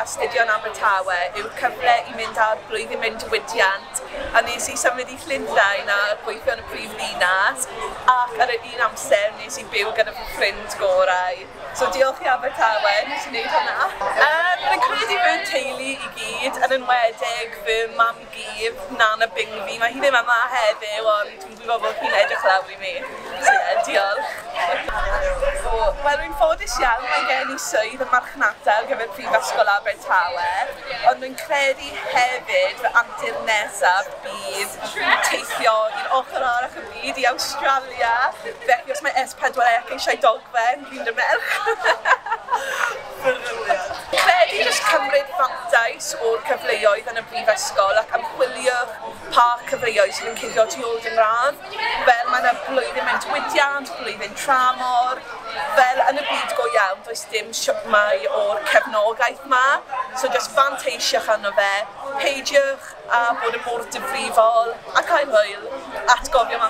Graddedigion Abertawe yw'r cyfle i mynd ar blwyddyn mewn diwydiant, a nes i symud i Llundain a gweithio yn y Brifysgol ac ar y un amser nes i byw gyda fy ffrind gorau. So diolch i Abertawe, nes i wneud hwnna. Mae'n credu fy teulu i gyd, yn enwedig fy mam gif, Nana Bing fi. Mae hi ddim yma heddiw, ond dwi'n gwybod bod hi'n edrych lawr i mi. So diolch. Wel, rwy'n ffodus iawn, mae gen i swydd yn marchnata ar gyfer Brifysgol Abertawe, ond dwi'n credu hefyd fy antur nesaf bydd teithio i'r ochr arall y byd, i Awstralia. Felly os mae S4C eisiau dogfen, dwi'n dymerch. Credu jyst cymryd fantais o'r cyfleoedd yn y Brifysgol ac ymchwiliwch pa cyfleoedd sydd yn cuddio tu ôl gynradd. Fel mae yna blwyddyn mewn diwydiant, blwyddyn tramor. Fel yn y byd go iawn, does dim siwmai o'r cefnogaeth yma. So jyst fanteisiwch arno fe, peidiwch a bod yn mor difrifol ac ail hwyl atgofion